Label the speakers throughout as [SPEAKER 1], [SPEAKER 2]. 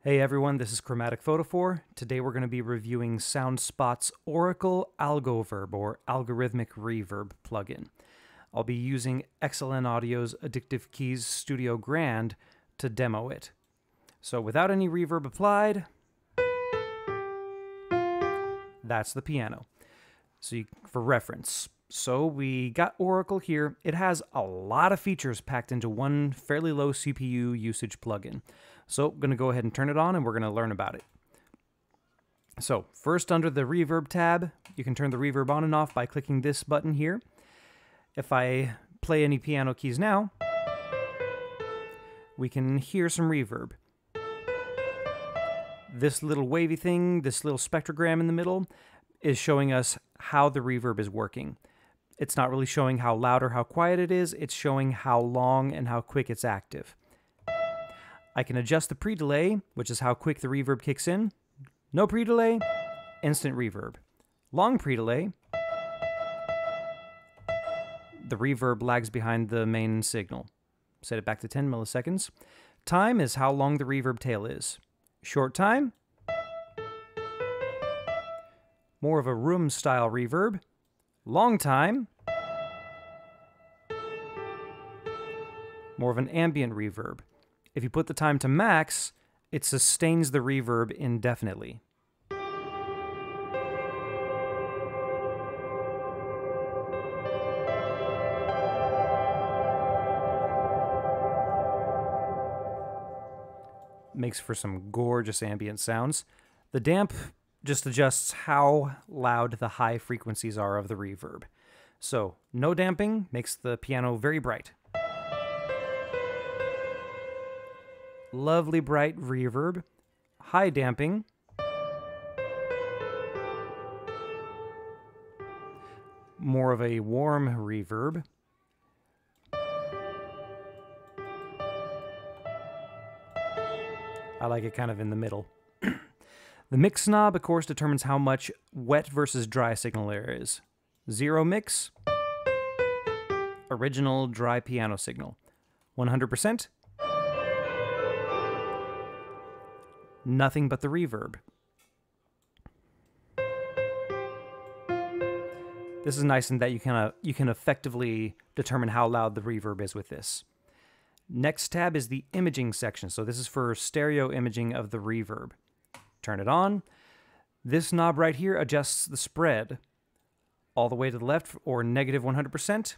[SPEAKER 1] Hey everyone, this is Chromatic Photophore. Today we're going to be reviewing Soundspot's Oracle Algoverb or Algorithmic Reverb plugin. I'll be using XLN Audio's Addictive Keys Studio Grand to demo it. So without any reverb applied, that's the piano. So for reference, so we got Oracle here. It has a lot of features packed into one fairly low CPU usage plugin. So I'm going to go ahead and turn it on and we're going to learn about it. So first, under the Reverb tab, you can turn the reverb on and off by clicking this button here. If I play any piano keys now, we can hear some reverb. This little wavy thing, this little spectrogram in the middle, is showing us how the reverb is working. It's not really showing how loud or how quiet it is, it's showing how long and how quick it's active. I can adjust the pre-delay, which is how quick the reverb kicks in. No pre-delay, instant reverb. Long pre-delay, the reverb lags behind the main signal. Set it back to 10 milliseconds. Time is how long the reverb tail is. Short time, more of a room-style reverb. Long time, more of an ambient reverb. If you put the time to max, it sustains the reverb indefinitely. Makes for some gorgeous ambient sounds. The damp just adjusts how loud the high frequencies are of the reverb. So, no damping makes the piano very bright. Lovely bright reverb. High damping. More of a warm reverb. I like it kind of in the middle. The mix knob, of course, determines how much wet versus dry signal there is. Zero mix, original dry piano signal. 100%, nothing but the reverb. This is nice in that you can effectively determine how loud the reverb is with this. Next tab is the imaging section. So this is for stereo imaging of the reverb. Turn it on. This knob right here adjusts the spread all the way to the left, or negative 100%.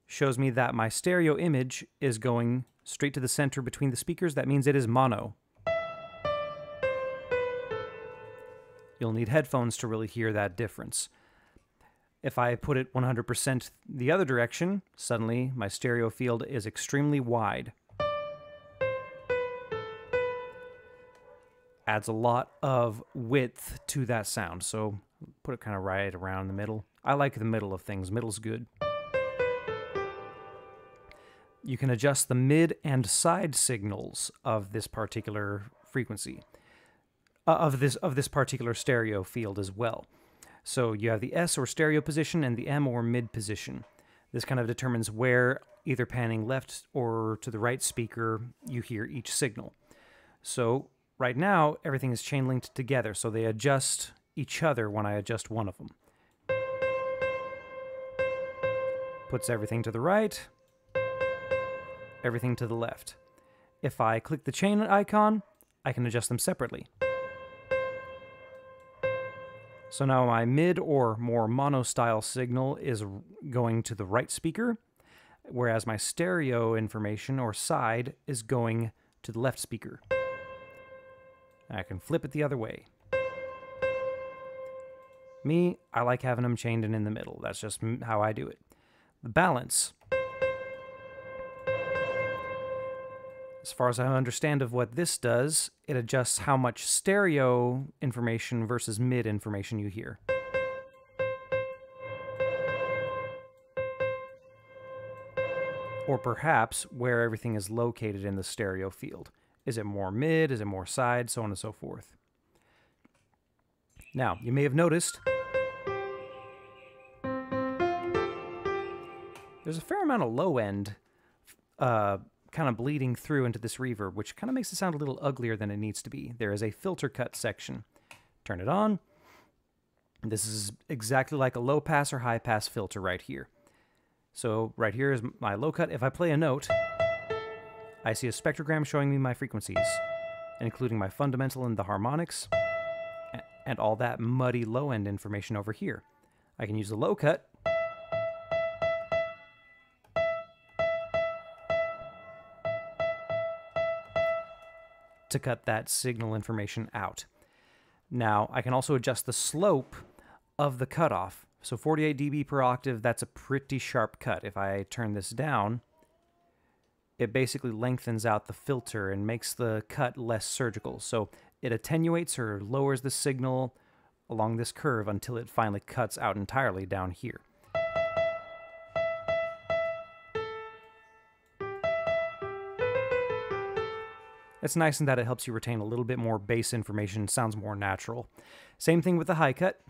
[SPEAKER 1] Shows me that my stereo image is going straight to the center between the speakers. That means it is mono. You'll need headphones to really hear that difference. If I put it 100% the other direction, suddenly my stereo field is extremely wide. Adds a lot of width to that sound, so put it kind of right around the middle. I like the middle of things. Middle's good. You can adjust the mid and side signals of this particular frequency, of this particular stereo field as well. So you have the S or stereo position and the M or mid position. This kind of determines where, either panning left or to the right speaker, you hear each signal. So right now, everything is chain linked together, so they adjust each other when I adjust one of them. Puts everything to the right, everything to the left. If I click the chain icon, I can adjust them separately. So now my mid or more mono style signal is going to the right speaker, whereas my stereo information or side is going to the left speaker. I can flip it the other way. Me, I like having them chained in the middle. That's just how I do it. The balance. As far as I understand of what this does, it adjusts how much stereo information versus mid information you hear. Or perhaps where everything is located in the stereo field. Is it more mid? Is it more side? So on and so forth. Now, you may have noticed there's a fair amount of low end kind of bleeding through into this reverb, which kind of makes it sound a little uglier than it needs to be. There is a filter cut section. Turn it on. This is exactly like a low pass or high pass filter right here. So right here is my low cut. If I play a note, I see a spectrogram showing me my frequencies, including my fundamental and the harmonics, and all that muddy low end information over here. I can use the low cut to cut that signal information out. Now, I can also adjust the slope of the cutoff. So 48 dB per octave, that's a pretty sharp cut. If I turn this down, it basically lengthens out the filter and makes the cut less surgical. So it attenuates or lowers the signal along this curve until it finally cuts out entirely down here. It's nice in that it helps you retain a little bit more bass information, sounds more natural. Same thing with the high cut.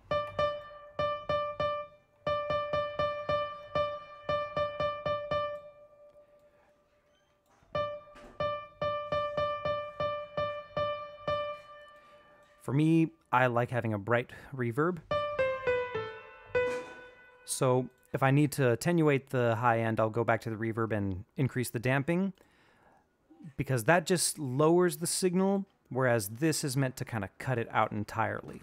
[SPEAKER 1] For me, I like having a bright reverb. So if I need to attenuate the high end, I'll go back to the reverb and increase the damping, because that just lowers the signal, whereas this is meant to kind of cut it out entirely.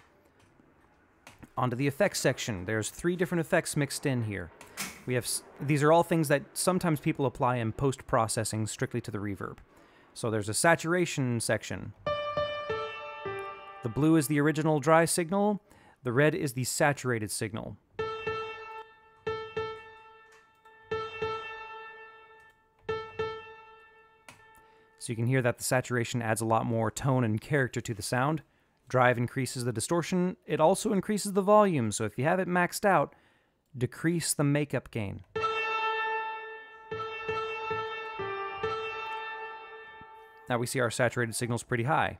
[SPEAKER 1] Onto the effects section. There's 3 different effects mixed in here. These are all things that sometimes people apply in post-processing strictly to the reverb. So there's a saturation section. The blue is the original dry signal. The red is the saturated signal. So you can hear that the saturation adds a lot more tone and character to the sound. Drive increases the distortion. It also increases the volume, so if you have it maxed out, decrease the makeup gain. Now we see our saturated signal's pretty high.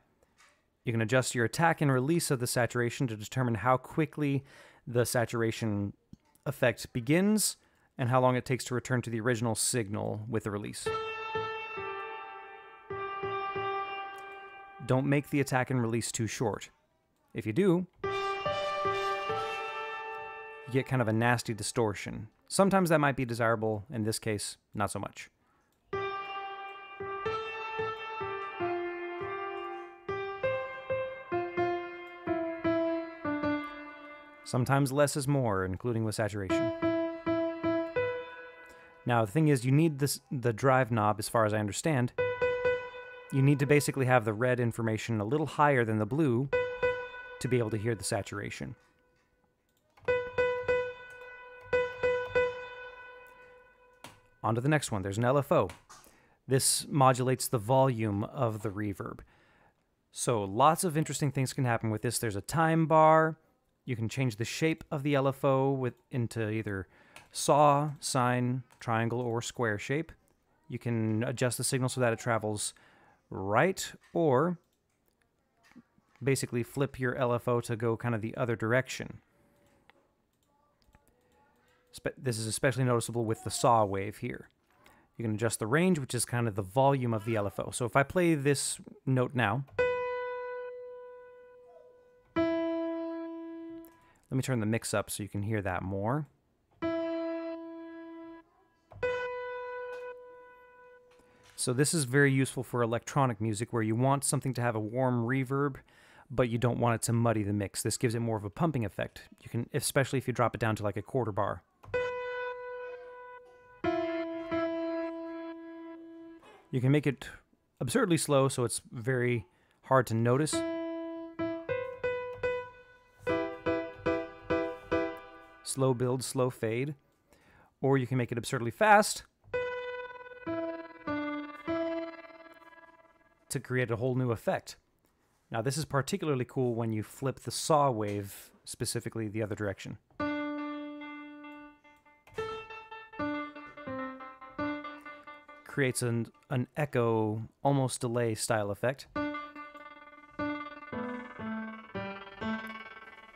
[SPEAKER 1] You can adjust your attack and release of the saturation to determine how quickly the saturation effect begins and how long it takes to return to the original signal with the release. Don't make the attack and release too short. If you do, you get kind of a nasty distortion. Sometimes that might be desirable. In this case, not so much. Sometimes less is more, including with saturation. Now, the thing is, you need the drive knob, as far as I understand. You need to basically have the red information a little higher than the blue to be able to hear the saturation. On to the next one. There's an LFO. This modulates the volume of the reverb. So lots of interesting things can happen with this. There's a time bar. You can change the shape of the LFO into either saw, sine, triangle, or square shape. You can adjust the signal so that it travels right, or basically flip your LFO to go kind of the other direction. This is especially noticeable with the saw wave here. You can adjust the range, which is kind of the volume of the LFO. So if I play this note now, let me turn the mix up so you can hear that more. So this is very useful for electronic music where you want something to have a warm reverb, but you don't want it to muddy the mix. This gives it more of a pumping effect. You can, especially if you drop it down to like a quarter bar. You can make it absurdly slow so it's very hard to notice. Slow build, slow fade. Or you can make it absurdly fast to create a whole new effect. Now this is particularly cool when you flip the saw wave, specifically the other direction. Creates an echo, almost delay style effect.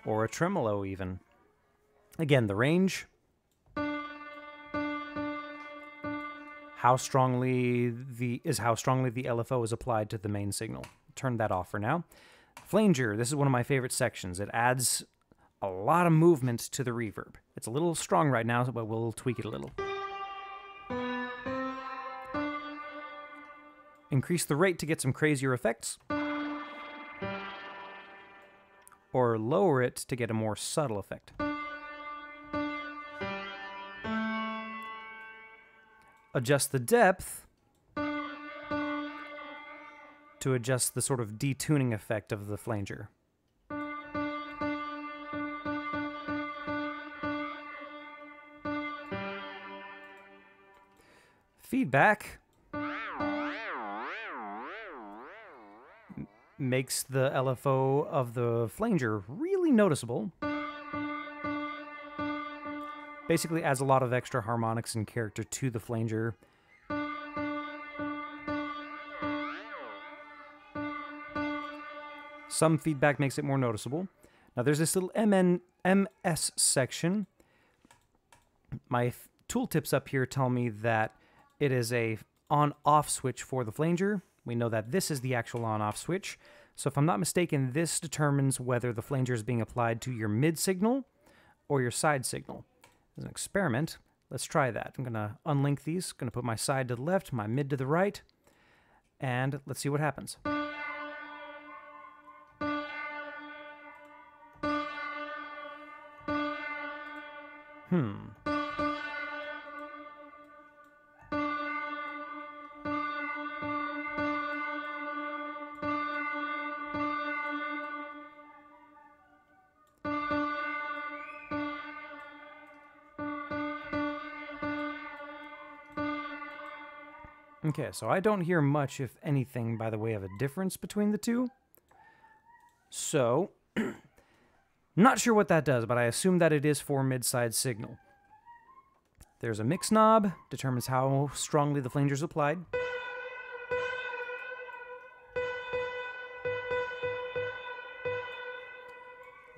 [SPEAKER 1] Or a tremolo even. Again, the range. how strongly the LFO is applied to the main signal. Turn that off for now. Flanger, this is one of my favorite sections. It adds a lot of movement to the reverb. It's a little strong right now, but we'll tweak it a little. Increase the rate to get some crazier effects, or lower it to get a more subtle effect. Adjust the depth to adjust the sort of detuning effect of the flanger. Feedback makes the LFO of the flanger really noticeable. Basically adds a lot of extra harmonics and character to the flanger. Some feedback makes it more noticeable. Now there's this little MS section. My tooltips up here tell me that it is a on-off switch for the flanger. We know that this is the actual on-off switch. So if I'm not mistaken, this determines whether the flanger is being applied to your mid signal or your side signal. As an experiment, let's try that. I'm going to unlink these. Going to put my side to the left, my mid to the right, and let's see what happens. Okay, so I don't hear much, if anything, by the way of a difference between the two. So, not sure what that does, but I assume that it is for mid-side signal. There's a mix knob, determines how strongly the flanger is applied.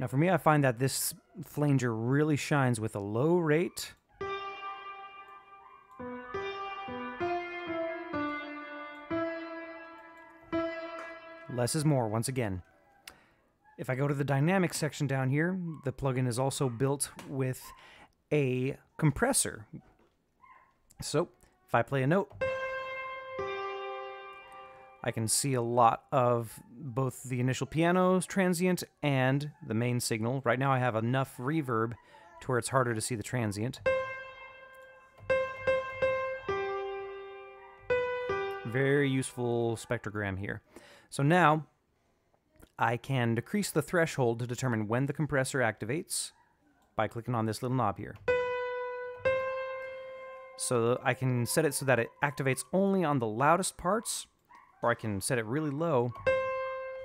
[SPEAKER 1] Now for me, I find that this flanger really shines with a low rate. Less is more, once again. If I go to the dynamic section down here, the plugin is also built with a compressor. So, if I play a note, I can see a lot of both the initial piano's transient and the main signal. Right now I have enough reverb to where it's harder to see the transient. Very useful spectrogram here. So now I can decrease the threshold to determine when the compressor activates by clicking on this little knob here. So I can set it so that it activates only on the loudest parts, or I can set it really low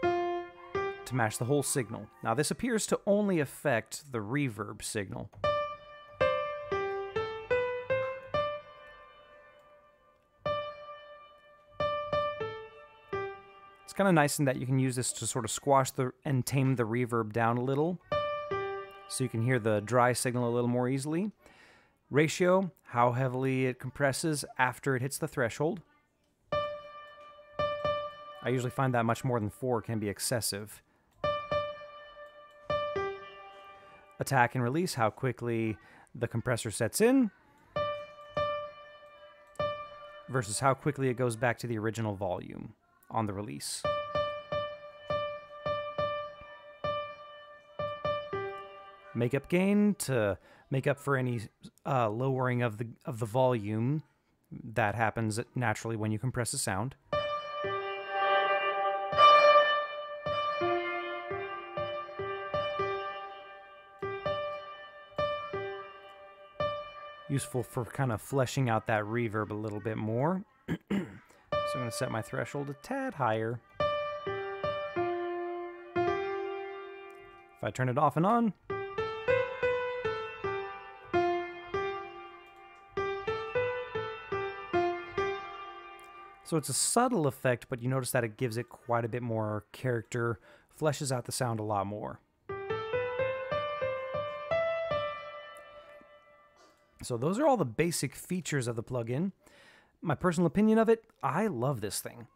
[SPEAKER 1] to match the whole signal. Now this appears to only affect the reverb signal. It's kind of nice in that you can use this to sort of squash and tame the reverb down a little, so you can hear the dry signal a little more easily. Ratio, how heavily it compresses after it hits the threshold. I usually find that much more than 4 can be excessive. Attack and release, how quickly the compressor sets in versus how quickly it goes back to the original volume on the release. Makeup gain to make up for any lowering of the volume that happens naturally when you compress a sound. Useful for kind of fleshing out that reverb a little bit more. So I'm going to set my threshold a tad higher. If I turn it off and on, so it's a subtle effect, but you notice that it gives it quite a bit more character, fleshes out the sound a lot more. So those are all the basic features of the plugin. my personal opinion of it, I love this thing.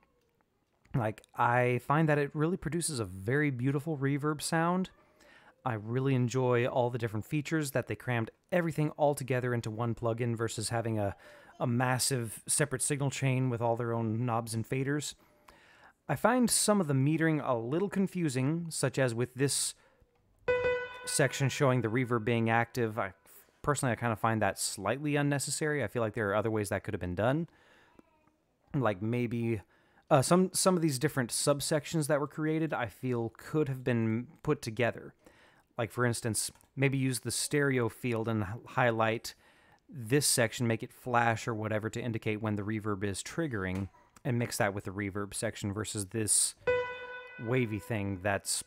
[SPEAKER 1] Like, I find that it really produces a very beautiful reverb sound. I really enjoy all the different features that they crammed everything all together into one plugin versus having a massive separate signal chain with all their own knobs and faders. I find some of the metering a little confusing, such as with this section showing the reverb being active. Personally, I kind of find that slightly unnecessary. I feel like there are other ways that could have been done. Like maybe some of these different subsections that were created, I feel could have been put together. Like, for instance, maybe use the stereo field and highlight this section, make it flash or whatever to indicate when the reverb is triggering, and mix that with the reverb section versus this wavy thing that's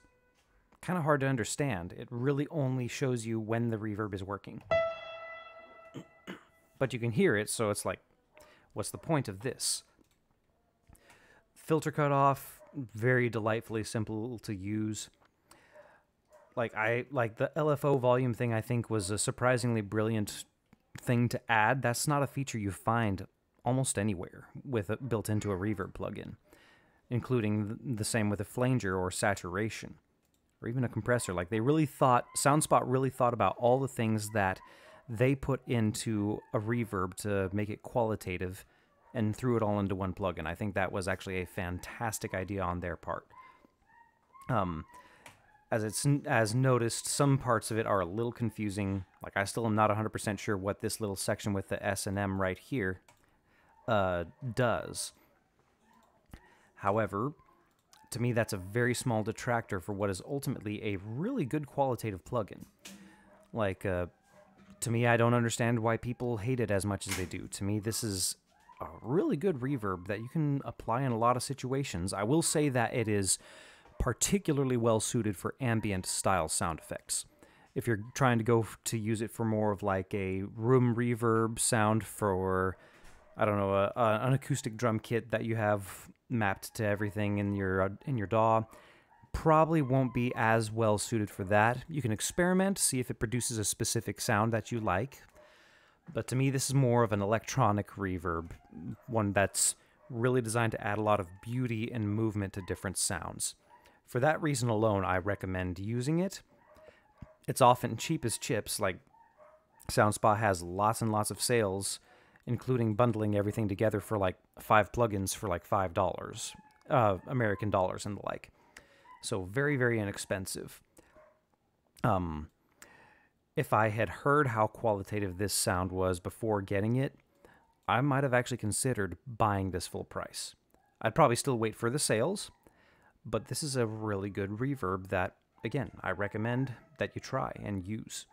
[SPEAKER 1] kind of hard to understand. It really only shows you when the reverb is working. But you can hear it, so it's like, what's the point of this? Filter cutoff, very delightfully simple to use. Like the LFO volume thing, I think, was a surprisingly brilliant thing to add. That's not a feature you find almost anywhere with built into a reverb plugin, including the same with a flanger or saturation, or even a compressor. Like, Soundspot really thought about all the things that they put into a reverb to make it qualitative and threw it all into one plugin. I think that was actually a fantastic idea on their part. As noticed, some parts of it are a little confusing. Like, I still am not 100% sure what this little section with the S and M right here does. However, to me, that's a very small detractor for what is ultimately a really good qualitative plugin. Like, to me, I don't understand why people hate it as much as they do. To me, this is a really good reverb that you can apply in a lot of situations. I will say that it is particularly well suited for ambient style sound effects. If you're trying to go to use it for more of like a room reverb sound for, I don't know, an acoustic drum kit that you have mapped to everything in your DAW, probably won't be as well suited for that. You can experiment, see if it produces a specific sound that you like. But to me, this is more of an electronic reverb, one that's really designed to add a lot of beauty and movement to different sounds. For that reason alone, I recommend using it. It's often cheap as chips. Like, Soundspot has lots and lots of sales, including bundling everything together for like 5 plugins for like $5, American dollars and the like. So very, very inexpensive. If I had heard how qualitative this sound was before getting it, I might have actually considered buying this full price. I'd probably still wait for the sales, but this is a really good reverb that, again, I recommend that you try and use.